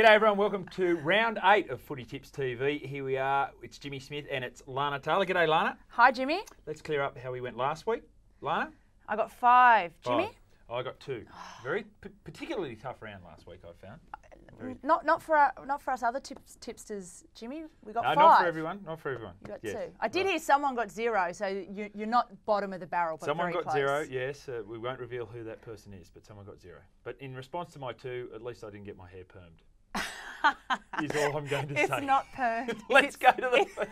G'day everyone, welcome to round 8 of Footy Tips TV. Here we are, it's Jimmy Smith and it's Lana Taylor. G'day Lana. Hi Jimmy. Let's clear up how we went last week. Lana? I got 5. Jimmy? 5. I got 2. Very particularly tough round last week, I found. Not for us other tipsters, Jimmy. We got 5. Not for everyone. Not for everyone. You got 2. I did hear someone got 0, so you're not bottom of the barrel, but someone very got close. 0. Yes. We won't reveal who that person is, but someone got 0. But in response to my 2, at least I didn't get my hair permed. Is all I'm going to say. It's not permed. Let's go to the.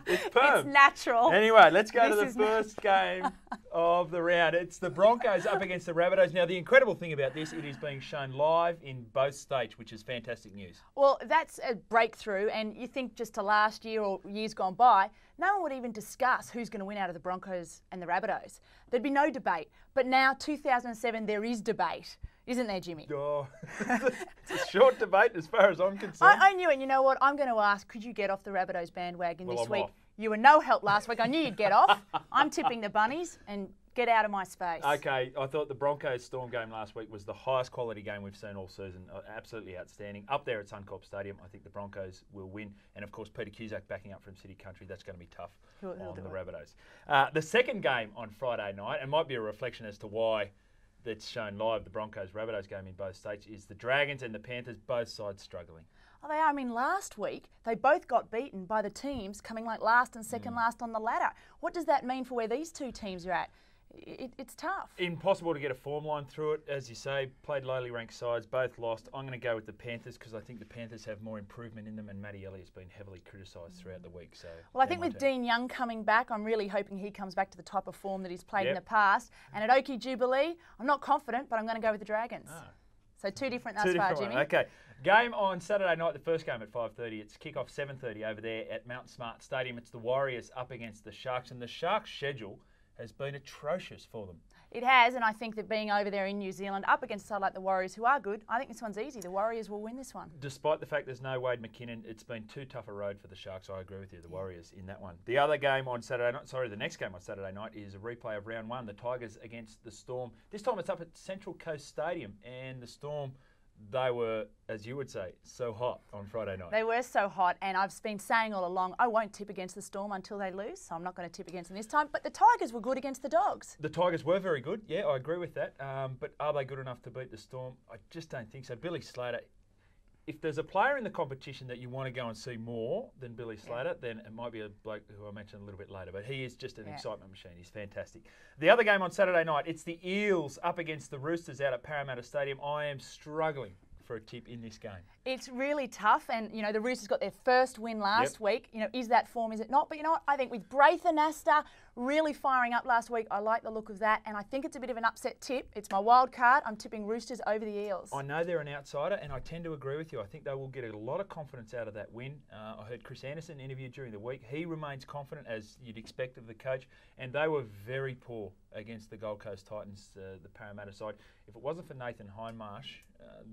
It's permed. It's natural. Anyway, let's go to the first game of the round. It's the Broncos up against the Rabbitohs. Now, the incredible thing about this, it is being shown live in both states, which is fantastic news. Well, that's a breakthrough, and you think just to last year or years gone by, no one would even discuss who's going to win out of the Broncos and the Rabbitohs. There'd be no debate. But now, 2007, there is debate. Isn't there, Jimmy? Oh, it's a short debate as far as I'm concerned. I knew it. You know what? I'm going to ask, could you get off the Rabbitohs bandwagon this week? Off. You were no help last week. I knew you'd get off. I'm tipping the Bunnies and get out of my space. Okay, I thought the Broncos-Storm game last week was the highest quality game we've seen all season. Absolutely outstanding. Up there at Suncorp Stadium, I think the Broncos will win. And, of course, Peter Cusack backing up from City Country. That's going to be tough on the Rabbitohs. The second game on Friday night, and might be a reflection as to why that's shown live, the Broncos-Rabbitohs game in both states, is the Dragons and the Panthers, both sides struggling. Oh, they are. I mean, last week, they both got beaten by the teams coming like last and second last on the ladder. What does that mean for where these two teams are at? It's tough. Impossible to get a form line through it. As you say, played lowly ranked sides, both lost. I'm going to go with the Panthers because I think the Panthers have more improvement in them, and Matty Elliott's been heavily criticised throughout the week. So, well, I think with Dean Young coming back, I'm really hoping he comes back to the type of form that he's played in the past. And at Oakey Jubilee, I'm not confident, but I'm going to go with the Dragons. Oh. So 2 different thus far, Jimmy. Okay. Game on Saturday night, the first game at 5:30. It's kick-off 7:30 over there at Mount Smart Stadium. It's the Warriors up against the Sharks, and the Sharks' schedule has been atrocious for them. It has, and I think that being over there in New Zealand, up against a side like the Warriors, who are good, I think this one's easy. The Warriors will win this one. Despite the fact there's no Wade McKinnon, it's been too tough a road for the Sharks. I agree with you, the Warriors in that one. The other game on Saturday night, the next game on Saturday night is a replay of round 1, the Tigers against the Storm. This time it's up at Central Coast Stadium, and the Storm, they were, as you would say, so hot on Friday night. They were so hot, and I've been saying all along, I won't tip against the Storm until they lose, so I'm not going to tip against them this time. But the Tigers were good against the Dogs. The Tigers were very good, yeah, I agree with that. But are they good enough to beat the Storm? I just don't think so. Billy Slater, if there's a player in the competition that you want to go and see more than Billy Slater, then it might be a bloke who I mentioned a little bit later. But he is just an excitement machine. He's fantastic. The other game on Saturday night, it's the Eels up against the Roosters out at Parramatta Stadium. I am struggling for a tip in this game. It's really tough, and you know the Roosters got their first win last week. You know, is that form? Is it not? But you know what? I think with Braith and Asta really firing up last week, I like the look of that, and I think it's a bit of an upset tip. It's my wild card. I'm tipping Roosters over the Eels. I know they're an outsider, and I tend to agree with you. I think they will get a lot of confidence out of that win. I heard Chris Anderson interviewed during the week. He remains confident, as you'd expect of the coach, and they were very poor against the Gold Coast Titans, the Parramatta side. If it wasn't for Nathan Hindmarsh,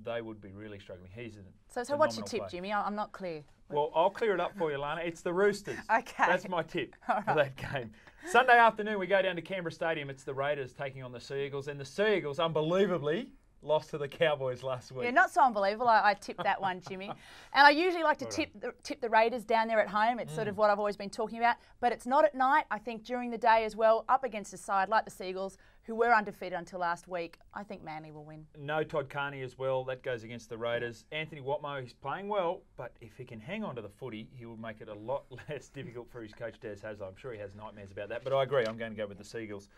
they would be really struggling. He's So what's your tip, Jimmy? I'm not clear. Well, I'll clear it up for you, Lana. It's the Roosters. Okay. That's my tip for that game. Sunday afternoon, we go down to Canberra Stadium. It's the Raiders taking on the Sea Eagles, and the Sea Eagles, unbelievably, lost to the Cowboys last week. Yeah, not so unbelievable. I tipped that one, Jimmy. And I usually like to tip the Raiders down there at home. It's sort of what I've always been talking about. But it's not at night. I think during the day as well, up against a side like the Sea Eagles, who were undefeated until last week. I think Manly will win. No Todd Carney as well. That goes against the Raiders. Anthony Watmo, he's playing well, but if he can hang on to the footy, he will make it a lot less difficult for his coach, Des Hasler. I'm sure he has nightmares about that, but I agree. I'm going to go with the Sea Eagles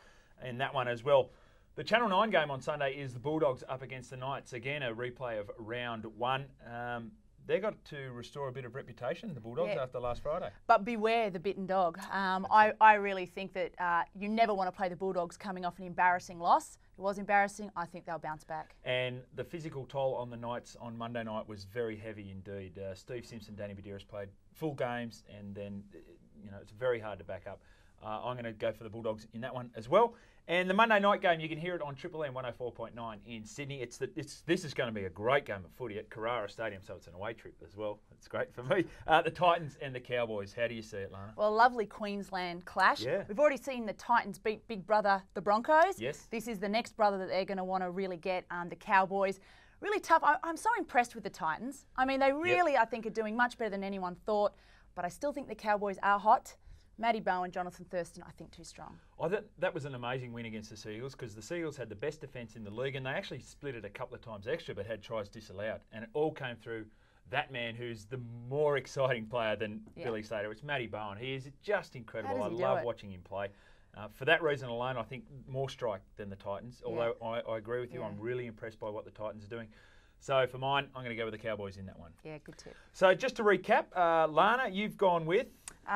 in that one as well. The Channel 9 game on Sunday is the Bulldogs up against the Knights. Again, a replay of round 1. They got to restore a bit of reputation, the Bulldogs, after last Friday. But beware the bitten dog. I really think that you never want to play the Bulldogs coming off an embarrassing loss. It was embarrassing. I think they'll bounce back. And the physical toll on the Knights on Monday night was very heavy indeed. Steve Simpson, Danny Badiris played full games, and then it's very hard to back up. I'm going to go for the Bulldogs in that one as well. And the Monday night game, you can hear it on Triple M 104.9 in Sydney. This is going to be a great game of footy at Carrara Stadium, so it's an away trip as well. It's great for me. The Titans and the Cowboys. How do you see it, Lana? Well, a lovely Queensland clash. Yeah. We've already seen the Titans beat big brother, the Broncos. Yes. This is the next brother that they're going to want to really get, the Cowboys. really tough. I'm so impressed with the Titans. I mean, they really, I think, are doing much better than anyone thought. But I still think the Cowboys are hot. Matty Bowen, Jonathan Thurston, I think too strong. That was an amazing win against the Seagulls because the Seagulls had the best defence in the league and they actually split it a couple of times extra but had tries disallowed. And it all came through that man who's the more exciting player than Billy Slater. It's Matty Bowen. He is just incredible. I love watching him play. For that reason alone, I think more strike than the Titans. Although I agree with you, I'm really impressed by what the Titans are doing. So for mine, I'm going to go with the Cowboys in that one. Yeah, good tip. So just to recap, Lana, you've gone with?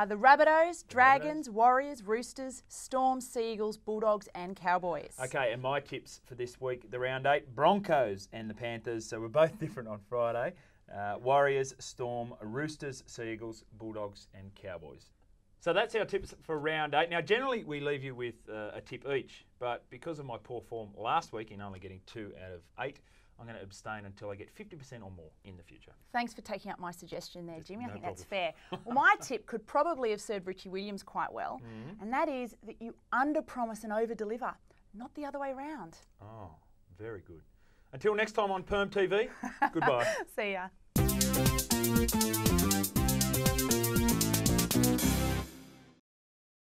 The Rabbitohs, Dragons, Warriors, Roosters, Storm, Seagulls, Bulldogs and Cowboys. Okay, and my tips for this week, the round 8, Broncos and the Panthers. So we're both different on Friday. Warriors, Storm, Roosters, Seagulls, Bulldogs and Cowboys. So that's our tips for round 8. Now, generally we leave you with a tip each, but because of my poor form last week in only getting 2 out of 8, I'm going to abstain until I get 50% or more in the future. Thanks for taking up my suggestion there, Jimmy. I think that's fair. Well, my tip could probably have served Richie Williams quite well, and that is that you under-promise and over-deliver, not the other way around. Oh, very good. Until next time on Perm TV, goodbye. See ya.